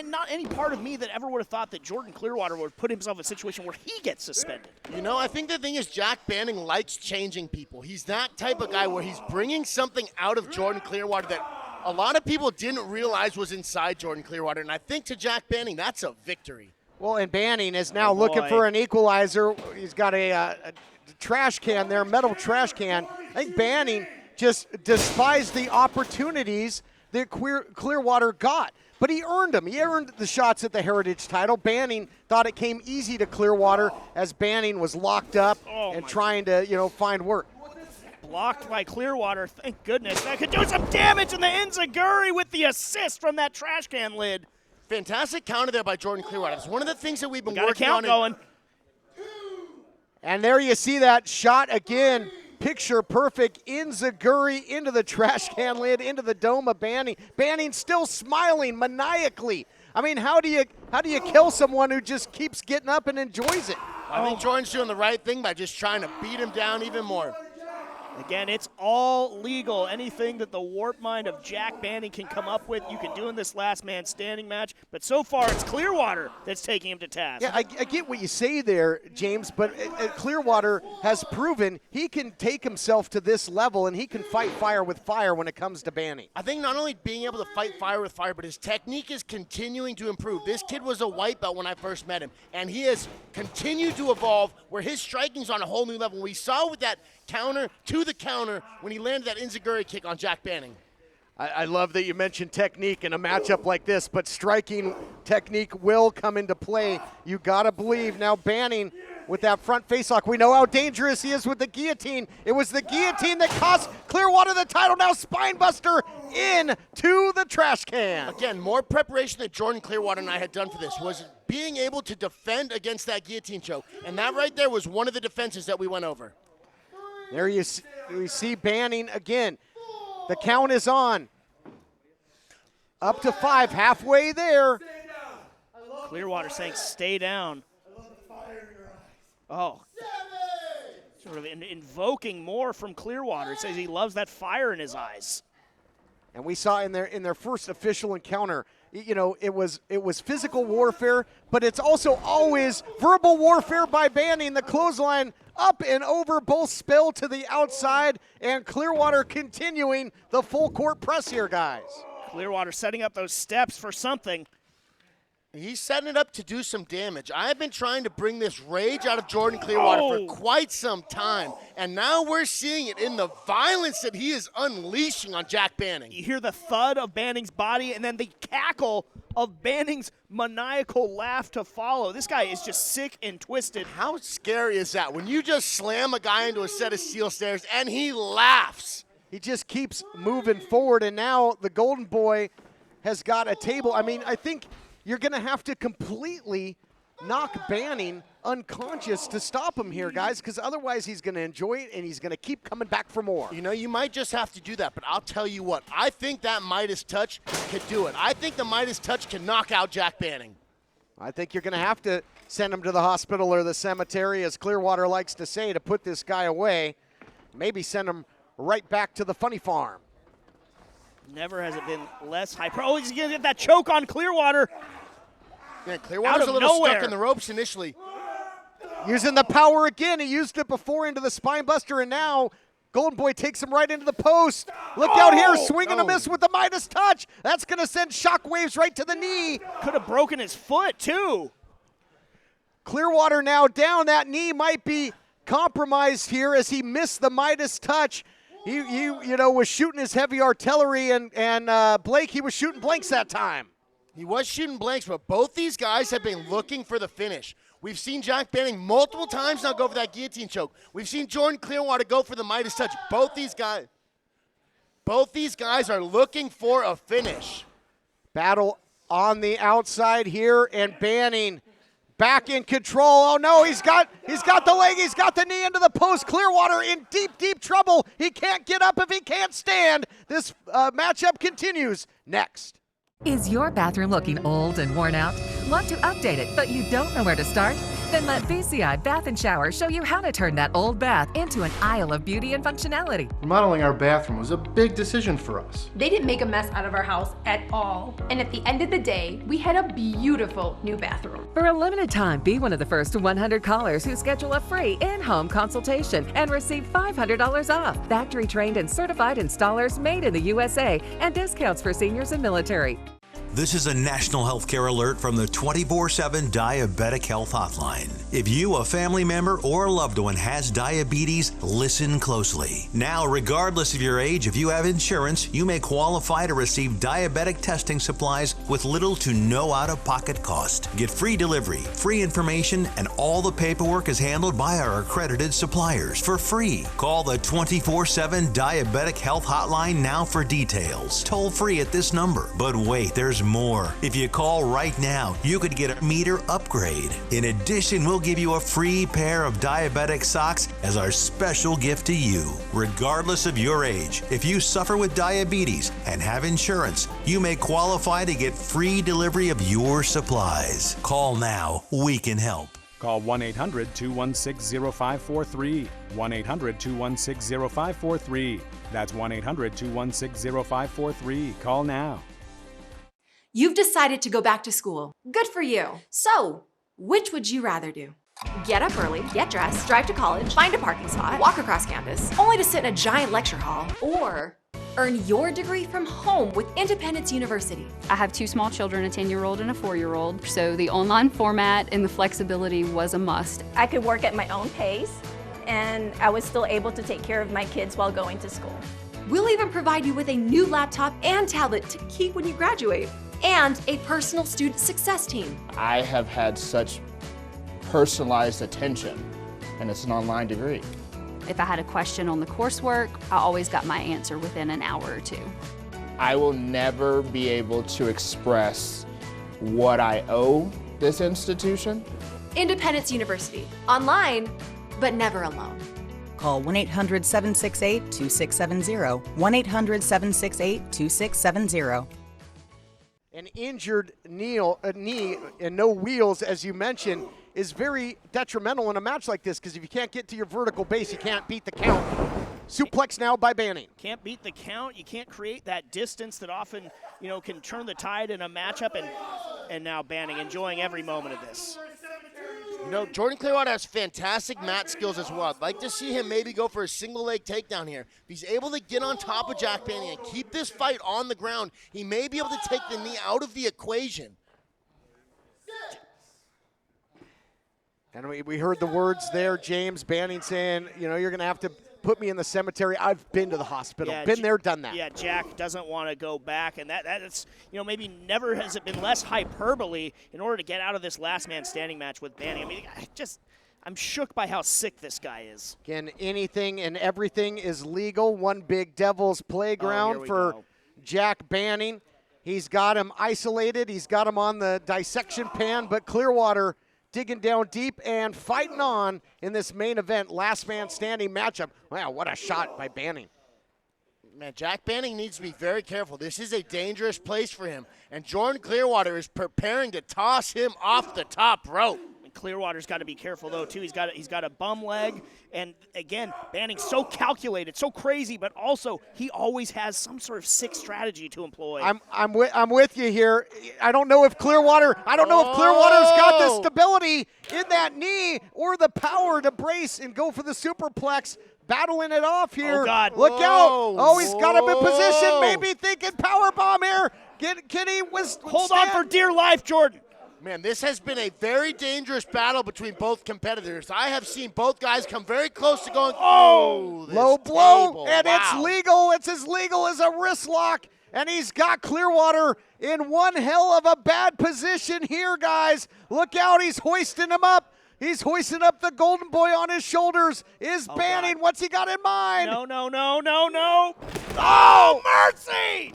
not any part of me that ever would have thought that Jordan Clearwater would put himself in a situation where he gets suspended. You know, I think the thing is Jack Banning likes changing people. He's that type of guy where he's bringing something out of Jordan Clearwater that a lot of people didn't realize was inside Jordan Clearwater, and I think to Jack Banning, that's a victory. Well, and Banning is now looking for an equalizer. He's got a trash can there, metal trash can. I think Banning just despised the opportunities that Clearwater got. But he earned them. He earned the shots at the Heritage title. Banning thought it came easy to Clearwater as Banning was locked up and trying to, find work. Blocked by Clearwater, thank goodness. That could do some damage in the enziguri with the assist from that trash can lid. Fantastic counter there by Jordan Clearwater. It's one of the things that we've been working on. Going. And there you see that shot again. Picture perfect enziguri into the trash can lid, into the dome of Banning. Banning still smiling maniacally I mean, how do you kill someone who just keeps getting up and enjoys it? I think Jordan's doing the right thing by just trying to beat him down even more. Again, it's all legal. Anything that the warp mind of Jack Banning can come up with, you can do in this last man standing match. But so far, it's Clearwater that's taking him to task. Yeah, I get what you say there, James, but Clearwater has proven he can take himself to this level and he can fight fire with fire when it comes to Banning. I think not only being able to fight fire with fire, but his technique is continuing to improve. This kid was a white belt when I first met him, and he has continued to evolve where his striking's on a whole new level. We saw with that counter to the counter when he landed that enziguri kick on Jack Banning. I love that you mentioned technique in a matchup like this, but striking technique will come into play. You got to believe. Now Banning with that front facelock. We know how dangerous he is with the guillotine. It was the guillotine that cost Clearwater the title. Now Spinebuster into the trash can. Again, more preparation that Jordan Clearwater and I had done for this was being able to defend against that guillotine choke. And that right there was one of the defenses that we went over. There you see Banning again. The count is on. Up to 5, halfway there. Clearwater saying stay down. Oh. Sort of invoking more from Clearwater. It says he loves that fire in his eyes. And we saw in their first official encounter, you know, it was physical warfare, but it's also always verbal warfare by Banning. The clothesline up and over, both spill to the outside, and Clearwater continuing the full court press here, guys. Clearwater setting up those steps for something. He's setting it up to do some damage. I've been trying to bring this rage out of Jordan Clearwater for quite some time, and now we're seeing it in the violence that he is unleashing on Jack Banning. You hear the thud of Banning's body and then the cackle of Banning's maniacal laugh to follow. This guy is just sick and twisted. How scary is that? When you just slam a guy into a set of steel stairs and he laughs. He just keeps moving forward, and now the Golden Boy has got a table. I mean, I think you're going to have to completely knock Banning unconscious to stop him here, guys, because otherwise he's going to enjoy it and he's going to keep coming back for more. You know, you might just have to do that, but I'll tell you what. I think that Midas touch could do it. I think the Midas touch can knock out Jack Banning. I think you're going to have to send him to the hospital or the cemetery, as Clearwater likes to say, to put this guy away. Maybe send him right back to the funny farm. Never has it been less hyper. Oh, he's going to get that choke on Clearwater. Yeah, Clearwater's a little stuck in the ropes initially. Using the power again. He used it before into the Spinebuster, and now Golden Boy takes him right into the post. Look out here, swing and a miss with the Midas touch. That's going to send shockwaves right to the knee. Could have broken his foot, too. Clearwater now down. That knee might be compromised here as he missed the Midas touch. He you know, was shooting his heavy artillery, and Blake, he was shooting blanks that time. He was shooting blanks, but both these guys have been looking for the finish. We've seen Jack Banning multiple times now go for that guillotine choke. We've seen Jordan Clearwater go for the Midas touch. Both these guys are looking for a finish. Battle on the outside here, and Banning back in control. Oh no, he's got the leg, he's got the knee into the post. Clearwater in deep trouble. He can't get up if he can't stand. This matchup continues next. Is your bathroom looking old and worn out? Want to update it, but you don't know where to start? Then let BCI Bath & Shower show you how to turn that old bath into an aisle of beauty and functionality. Remodeling our bathroom was a big decision for us. They didn't make a mess out of our house at all. And at the end of the day, we had a beautiful new bathroom. For a limited time, be one of the first 100 callers who schedule a free in-home consultation and receive $500 off. Factory-trained and certified installers made in the USA, and discounts for seniors and military. This is a national healthcare alert from the 24/7 Diabetic Health Hotline. If you, a family member, or a loved one has diabetes, listen closely. Now, regardless of your age, if you have insurance, you may qualify to receive diabetic testing supplies with little to no out-of-pocket cost. Get free delivery, free information, and all the paperwork is handled by our accredited suppliers for free. Call the 24/7 Diabetic Health Hotline now for details. Toll free at this number. But wait, there's more. If you call right now, you could get a meter upgrade. In addition, we'll we'll give you a free pair of diabetic socks as our special gift to you. Regardless of your age, if you suffer with diabetes and have insurance, you may qualify to get free delivery of your supplies. Call now. We can help. Call 1-800-216-0543. 1-800-216-0543. That's 1-800-216-0543. Call now. You've decided to go back to school. Good for you. So, which would you rather do? Get up early, get dressed, drive to college, find a parking spot, walk across campus, only to sit in a giant lecture hall, or earn your degree from home with Independence University. I have 2 small children, a 10-year-old and a 4-year-old, so the online format and the flexibility was a must. I could work at my own pace, and I was still able to take care of my kids while going to school. We'll even provide you with a new laptop and tablet to keep when you graduate, and a personal student success team. I have had such personalized attention, and it's an online degree. If I had a question on the coursework, I always got my answer within an hour or 2. I will never be able to express what I owe this institution. Independence University, online, but never alone. Call 1-800-768-2670, 1-800-768-2670. An injured knee and no wheels, as you mentioned, is very detrimental in a match like this, because if you can't get to your vertical base, you can't beat the count. Suplex now by Banning. Can't beat the count. You can't create that distance that often, can turn the tide in a matchup. And now Banning enjoying every moment of this. Jordan Clearwater has fantastic mat skills as well. I'd like to see him maybe go for a single leg takedown here. If he's able to get on top of Jack Banning and keep this fight on the ground, he may be able to take the knee out of the equation. And we heard the words there, James Banning saying, you're going to have to put me in the cemetery. I've been to the hospital. Been there, done that. Yeah, Jack doesn't want to go back, and that's maybe never has it been less hyperbole in order to get out of this last man standing match with Banning. I mean, I'm shook by how sick this guy is. Again, anything and everything is legal. One big devil's playground for Jack Banning. He's got him isolated. He's got him on the dissection pan, but Clearwater digging down deep and fighting on in this main event, last man standing matchup. Wow, what a shot by Banning. Man, Jack Banning needs to be very careful. This is a dangerous place for him, and Jordan Clearwater is preparing to toss him off the top rope. Clearwater's got to be careful though too. He's got a bum leg, and again, Banning's so calculated, so crazy, but also he always has some sort of sick strategy to employ. I'm with you here. I don't know if Clearwater's got the stability in that knee or the power to brace and go for the superplex. Battling it off here. Oh God! Look out! Oh, he's got him in position. Maybe thinking power bomb here. Can he hold on for dear life, Jordan? Man, this has been a very dangerous battle between both competitors. I have seen both guys come very close to going, low blow, table. And wow. It's legal. It's as legal as a wrist lock, and he's got Clearwater in one hell of a bad position here, guys. Look out, he's hoisting him up. He's hoisting up the Golden Boy on his shoulders. Banning, what's he got in mind? No. Oh, mercy!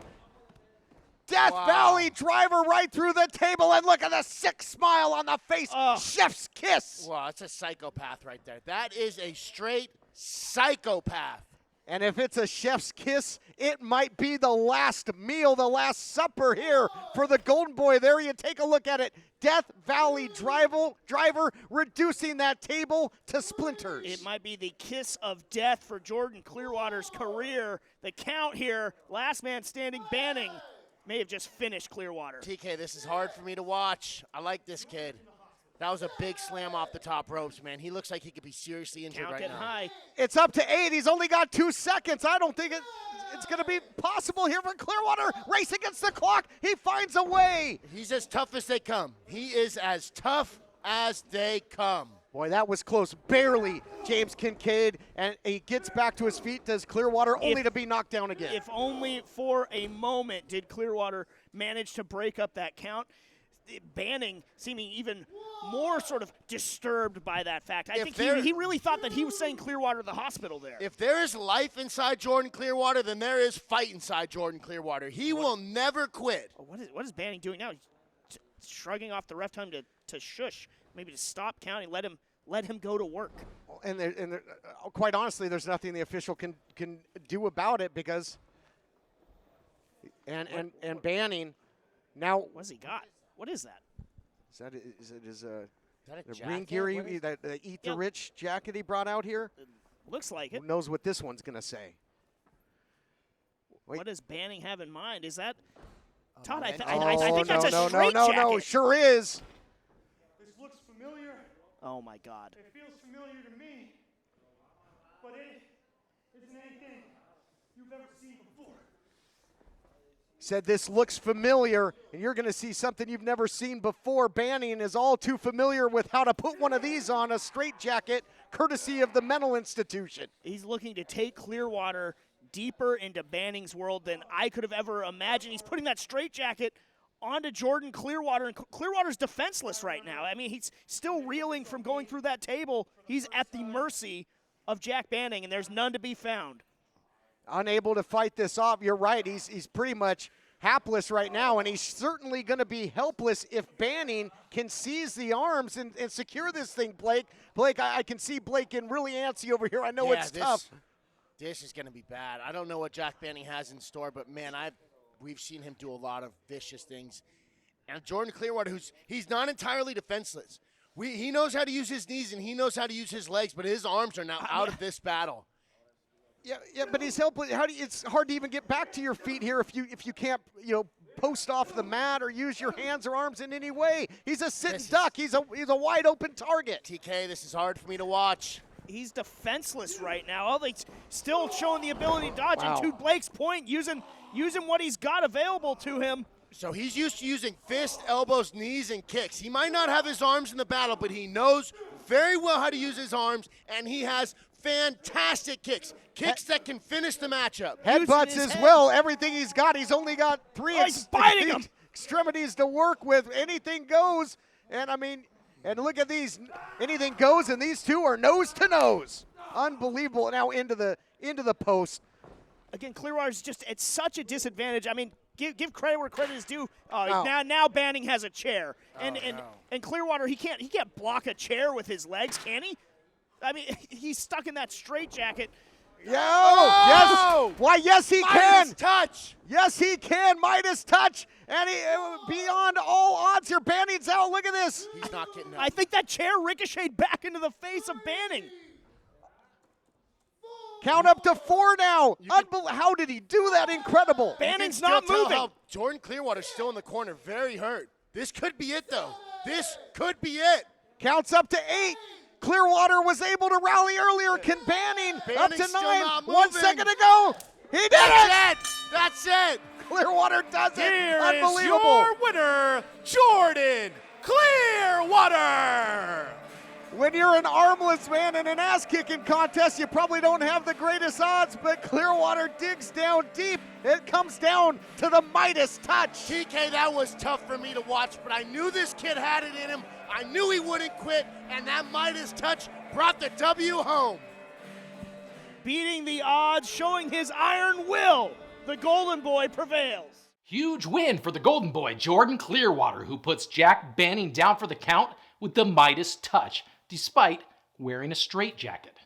Death Valley driver right through the table, and look at the sick smile on the face. Chef's kiss. Wow, that's a psychopath right there. That is a straight psychopath. And if it's a chef's kiss, it might be the last meal, the last supper here for the Golden Boy. There you take a look at it. Death Valley driver reducing that table to splinters. It might be the kiss of death for Jordan Clearwater's career. The count here, last man standing, Banning may have just finished Clearwater. TK, this is hard for me to watch. I like this kid. That was a big slam off the top ropes, man. He looks like he could be seriously injured right now. High. It's up to 8. He's only got 2 seconds. I don't think it's going to be possible here for Clearwater. Race against the clock. He finds a way. He's as tough as they come. He is as tough as they come. Boy, that was close. Barely, James Kincaid, and he gets back to his feet. Does Clearwater only to be knocked down again? If only for a moment did Clearwater manage to break up that count. Banning seeming even more sort of disturbed by that fact. I think he really thought that he was saying Clearwater to the hospital there. If there is life inside Jordan Clearwater, then there is fight inside Jordan Clearwater. He will never quit. What is Banning doing now? He's shrugging off the ref, time to shush maybe just stop counting, let him go to work. And quite honestly, there's nothing the official can do about it because and banning now. What's he got? What is that? Is it his jacket? ring gear? That Eat the Rich jacket he brought out here. Looks like it. Who knows what this one's gonna say? Wait. What does Banning have in mind? Is that Todd? I think no, that's a straight jacket. No, sure is. This looks familiar. Oh my God. It feels familiar to me, but it isn't anything you've ever seen before. Said this looks familiar, and you're going to see something you've never seen before. Banning is all too familiar with how to put one of these on a straitjacket, courtesy of the mental institution. He's looking to take Clearwater deeper into Banning's world than I could have ever imagined. He's putting that straitjacket onto Jordan Clearwater, and Clearwater's defenseless right now. I mean, he's still reeling from going through that table. He's at the mercy of Jack Banning, and there's none to be found. Unable to fight this off. You're right. He's pretty much hapless right now, and he's certainly going to be helpless if Banning can seize the arms and secure this thing, Blake. Blake, I can see Blake getting really antsy over here. I know it's tough. This is going to be bad. I don't know what Jack Banning has in store, but, man, we've seen him do a lot of vicious things. And Jordan Clearwater, he's not entirely defenseless. He knows how to use his knees and he knows how to use his legs, but his arms are now out of this battle. Yeah, but he's helpless. It's hard to even get back to your feet here if you can't, post off the mat or use your hands or arms in any way. He's a sitting duck. He's a wide open target. TK, this is hard for me to watch. He's defenseless right now. Oh, they still showing the ability to dodge. Wow. And to Blake's point, using what he's got available to him. So he's used to using fists, elbows, knees, and kicks. He might not have his arms in the battle, but he knows very well how to use his arms, and he has fantastic kicks. Kicks that can finish the matchup. Headbutts as well. Everything he's got. He's only got three extremities to work with. Anything goes. And look at these. Anything goes, and these two are nose to nose. Unbelievable. Now into the post. Again, Clearwater's just at such a disadvantage. I mean, give credit where credit is due. Now Banning has a chair, and Clearwater he can't block a chair with his legs, can he? I mean, he's stuck in that straitjacket. Yes. Why, yes, he can. Midas touch. Yes, he can. Midas touch. And beyond all odds here, Banning's out. Look at this. He's not getting up. I think that chair ricocheted back into the face of Banning. Count up to 4 now. How did he do that? Incredible. Banning's not moving. Jordan Clearwater's still in the corner, very hurt. This could be it, though. This could be it. Counts up to 8. Clearwater was able to rally earlier. Can Banning up to 9? 1 second to go. He did it. That's it. Clearwater does it. Here Unbelievable. is your winner, Jordan Clearwater. When you're an armless man in an ass-kicking contest, you probably don't have the greatest odds, but Clearwater digs down deep. It comes down to the Midas touch. TK, that was tough for me to watch, but I knew this kid had it in him. I knew he wouldn't quit, and that Midas touch brought the W home. Beating the odds, showing his iron will, the Golden Boy prevails. Huge win for the Golden Boy, Jordan Clearwater, who puts Jack Banning down for the count with the Midas touch, despite wearing a straitjacket.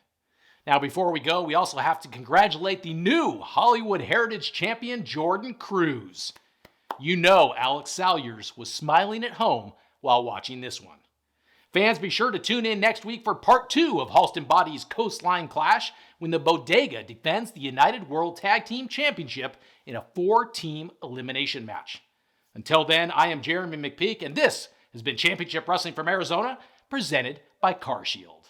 Now, before we go, we also have to congratulate the new Hollywood Heritage Champion, Jordan Cruz. You know Alex Salyers was smiling at home while watching this one. Fans, be sure to tune in next week for part 2 of Halston BODDY'S Coastline Clash when the Bodega defends the United World Tag Team Championship in a 4-team elimination match. Until then, I am Jeramie McPeek, and this has been Championship Wrestling from Arizona, presented by CarShield.